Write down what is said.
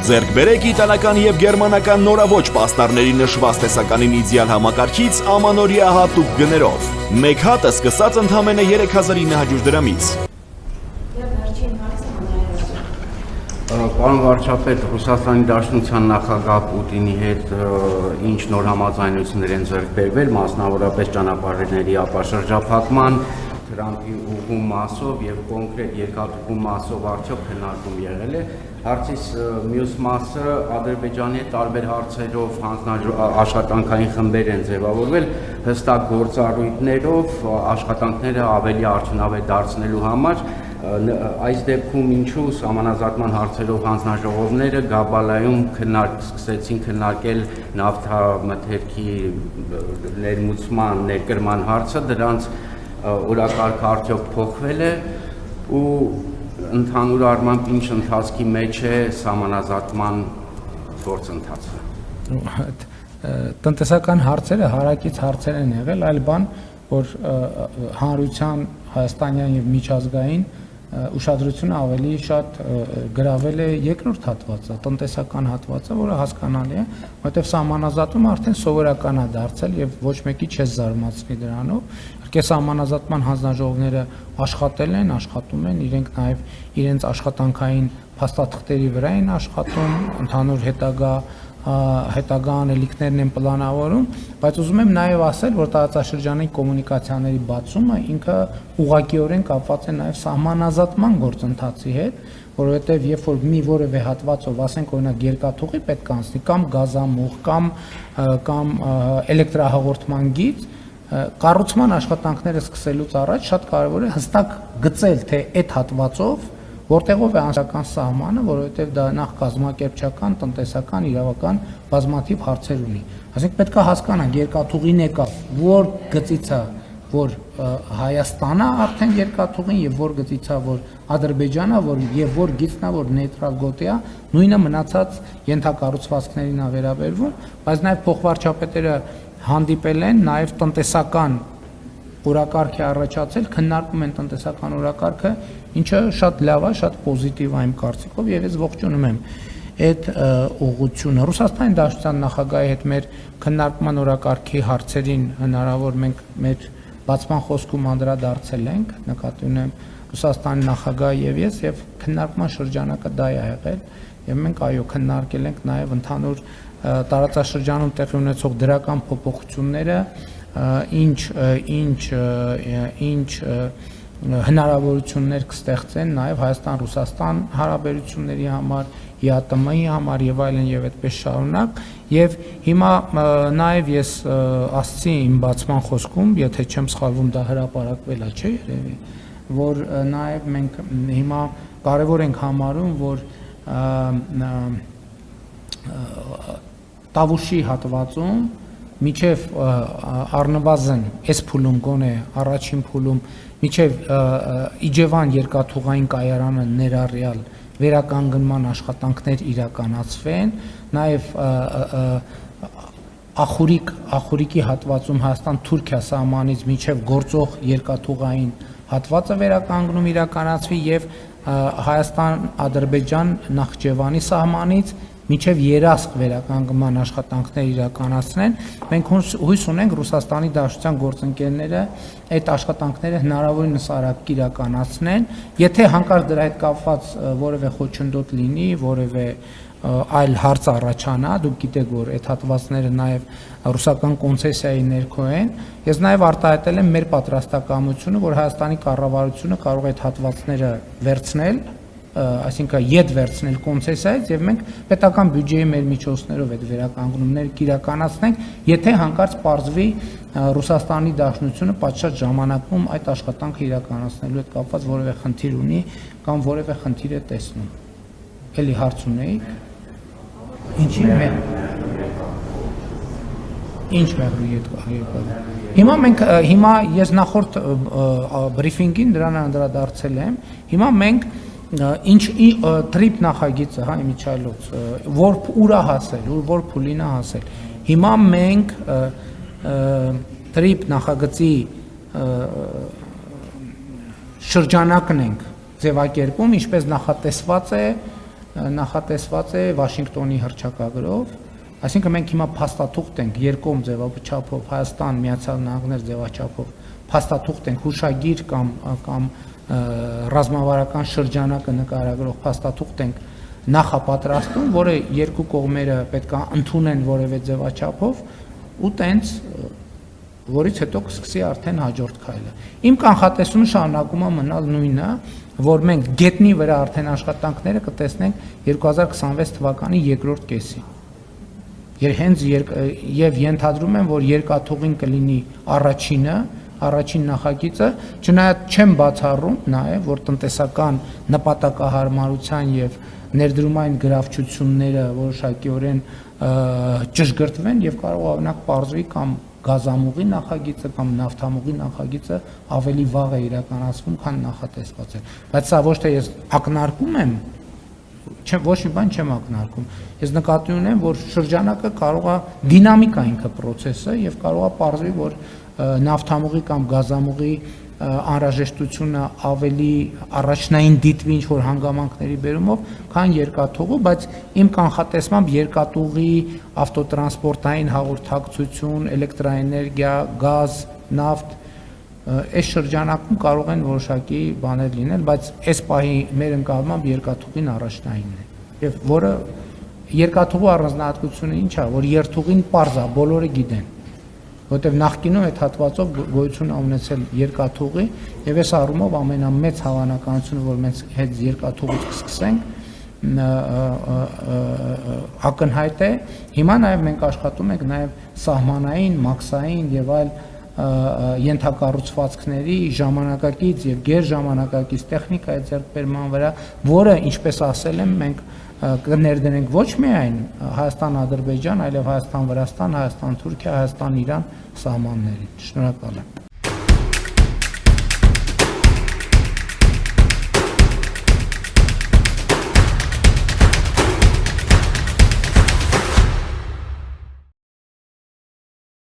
Ձեռք բերեք իտալական եւ գերմանական նորաոճ պաստառների նշված տեսականին իդեալ համակարգից ամանորյա հատուկ գներով։ Մեկ հատը սկսած ընդամենը 3900 դրամից։ Պարոն վարչապետ, Ռուսաստանի Դաշնության նախագահ Պուտինի հետ ինչ նոր համաձայնություններ են ձեռք բերվել, մասնավորապես ճանապարհների ապաշրջափակման, Թրամփի ուղու մասով եւ կոնկրետ երկաթուղու մասով արդյոք քննարկում եղել է։ Հարցիս մյուս մասը Ադրբեջանի հետ տարբեր հարցերով աշխատանքային խմբեր են ձևավորվել հստակ գործառույթներով աշխատանքները ավելի արդյունավետ դարձնելու համար։ Այս դեպքում ինչու սահմանազատման հարցերով հանձնաժողովները Գաբալայում սկսեցին քննարկել նավթամթերքի ներմուծման, ներկրման հարցը, դրանց օրակարգը արդյոք փոխվել է ու ընդհանուր առմամբ ինչ ընթացքի մեջ է սահմանազատման գործընթացը։ Տնտեսական հարցերը հարակից հարցեր են եղել, այլ բան, որ հանրության հայաստանյան եւ միջազգային ուշադրությունը ավելի շատ գրավել է երկրորդ հատվածը, տնտեսական հատվածը, որը հասկանալի է, որովհետև սահմանազատումը արդեն սովորական է դարձել եւ ոչ մեկի չես զարմացնի դրանով։ Իհարկե սահմանազատման հանձնաժողովները աշխատել են, աշխատում են, իրենք նաեւ իրենց աշխատանքային փաստաթղթերի վրա են աշխատում, ընդհանուր հետագա անելիքներն են պլանավորում, բայց ուզում եմ նաև ասել, որ տարածաշրջանային կոմունիկացիաների բացումը ինքը ուղղակիորեն կապված է նաև սահմանազատման գործընթացի հետ, որովհետև երբ որ մի որևէ հատվածով, ասենք օրինակ երկաթուղի պետք է անցնի կամ գազամուղ կամ էլեկտրահաղորդման գիծ, կառուցման աշխատանքները սկսելուց առաջ շատ կարևոր է հստակ գծել, թե այդ հատվածով որտեղով է անձնական սահմանը, որովհետև դա նախ կազմակերպչական, տնտեսական, իրավական բազմաթիվ հարցեր ունի։ Այսինքն պետք է հասկանանք երկաթուղին եկավ, որ գծից է, որ Հայաստանը արդեն երկաթուղին եւ որ գծից է, որ Ադրբեջանը, եւ որ գիծն է, որ նեյտրալ գոտի է, նույնը մնացած ենթակառուցվածքներին է վերաբերվում, բայց նաեւ փոխվարչապետերը հանդիպել են նաեւ տնտեսական օրակարգ է առաջացել, քննարկում են տնտեսական օրակարգը, ինչը շատ լավ է, շատ պոզիտիվ է իմ կարծիքով եւ ես ողջունում եմ այդ ուղղությունը։ Ռուսաստանի Դաշնության նախագահի հետ մեր քննարկման օրակարգի հարցերին հնարավոր մենք մեր բացման խոսքում անդրադարձել ենք, նկատի ունեմ Ռուսաստանի նախագահը եւ ես եւ քննարկման շրջանակը դա է եղել եւ մենք այո քննարկել ենք նաեւ ընդհանուր տարածաշրջանում տեղի ունեցող դրական փոփոխությունները, ինչ հնարավորություններ կստեղծեն նաև Հայաստան-Ռուսաստան հարաբերությունների համար, ԵԱՏՄ-ի համար եւ այլն եւ այդպես շարունակ եւ հիմա նաև ես ասացի իմ բացման խոսքում, եթե չեմ սխալվում դա հրապարակվել է, չէ՞ երևի, որ նաև մենք հիմա կարևոր ենք համարում, որ Տավուշի հատվածում միջև առնվազն այս փուլում գոնե առաջին փուլում միջև Իջևան երկաթուղային կայարանը ներառյալ վերականգնման աշխատանքներ իրականացվեն, նաև Ախուրիկի հատվածում Հայաստան-Թուրքիա սահմանից միջև գործող երկաթուղային հատվածը վերականգնում իրականացվի եւ Հայաստան-Ադրբեջան Նախճեվանի սահմանից միջև երասխ վերականգնման աշխատանքներ իրականացնեն, մենք հույս ունենք Ռուսաստանի Դաշնության գործընկերները այդ աշխատանքները հնարավորինս արագ իրականացնեն, եթե հանկարծ դրա հետ կապված որևէ խոչընդոտ լինի, որևէ այլ հարց առաջանա, դուք գիտեք, որ այդ հատվածները նաև ռուսական կոնցեսիայի ներքո են, ես նաև արտահայտել եմ մեր պատրաստակամությունը, որ Հայաստանի կառավարությունը կարող է այդ հատվածները վերցնել, այսինքն ետ վերցնել կոնցեսիայից եւ մենք պետական բյուջեի մեր միջոցներով այդ վերականգնումները կիրականացնենք, եթե հանկարծ պարզվի Ռուսաստանի Դաշնությունը պատշաճ ժամանակում այդ աշխատանքը իրականացնելու հետ կապված որևէ խնդիր ունի կամ որևէ խնդիր է տեսնում։ Էլի հարց ունեիք։ Ինչի՞ Ինչ մեղրի հետ հիմա ես նախորդ բրիֆինգին դրան անդրադարձել եմ, հիմա մենք ինչ տրիպ նախագիծը, հա, իմիջայլոց, որ ուր է հասել, որ փուլին է հասել։ Հիմա մենք տրիպ նախագծի շրջանակն ենք ձևակերպում, ինչպես նախատեսված է նախատեսված է Վաշինգտոնի հռչակագրով, այսինքն մենք հիմա փաստաթուղթ ենք երկկողմ ձևաչափով Հայաստան, Միացյալ Նահանգներ ձևաչափով փաստաթուղթ ենք հուշագիր կամ ռազմավարական շրջանակը նկարագրող փաստաթուղթ ենք նախապատրաստում, որը երկու կողմերը պետք է ընդունեն որևէ ձևաչափով ու տենց որից հետո կսկսի արդեն հաջորդ քայլը։ Իմ կանխատեսումը շարունակում է մնալ նույնը, որ մենք գետնի վրա արդեն աշխատանքները կտեսնենք 2026 թվականի երկրորդ կեսին։ Եվ ենթադրում եմ, որ երկաթուղին կլինի առաջին նախագիծը, չնայած չեմ բացառում նաև, որ տնտեսական նպատակահարմարության եւ ներդրումային գրավչությունները որոշակիորեն ճշգրտվեն եւ կարող օրինակ պարզվի կամ գազամուղի նախագիծը կամ նավթամուղի նախագիծը ավելի վաղ է իրականացվում, քան նախատեսված է։ Բայց սա ոչ թե ես ակնարկում եմ, ոչ մի բան չեմ ակնարկում։ Ես նկատի ունեմ, որ շրջանակը կարող է դինամիկա ինքը process-ը եւ կարող է պարզվի, որ նավթամուղի կամ գազամուղի անհրաժեշտությունը ավելի առաջնային դիտվի ինչ որ հանգամանքների բերումով, քան երկաթուղու, բայց իմ կանխատեսմամբ երկաթուղի ավտոտրանսպորտային հաղորդակցություն, էլեկտրաէներգիա, գազ, նավթ այս շրջանակում կարող են որոշակի բաներ լինել, բայց այս պահի մեր ընկալմամբ երկաթուղին առաջնայինն է։ Եվ որը երկաթուղու առանձնահատկությունը ինչ է, որ երթուղին պարզ է, բոլորը գիտեն։ Որտեւ նախկինում այդ հատվածով գոյություն ունեցել երկաթուղի եւ այս առումով ամենամեծ հավանականությունը, որ մենք հետ երկաթուղից կսկսենք, ակնհայտ է։ Հիմա նաեւ մենք աշխատում ենք նաեւ սահմանային, մաքսային եւ այլ ենթակառուցվածքների ժամանակակից եւ գերժամանակակից տեխնիկայի ձեռքբերման վրա, որը ինչպես ասել եմ, մենք կներդնենք ոչ միայն Հայաստան-Ադրբեջան, այլև Հայաստան-Վրաստան, Հայաստան-Թուրքիա, Հայաստան-Իրան սահմաններին։ Շնորհակալ եմ։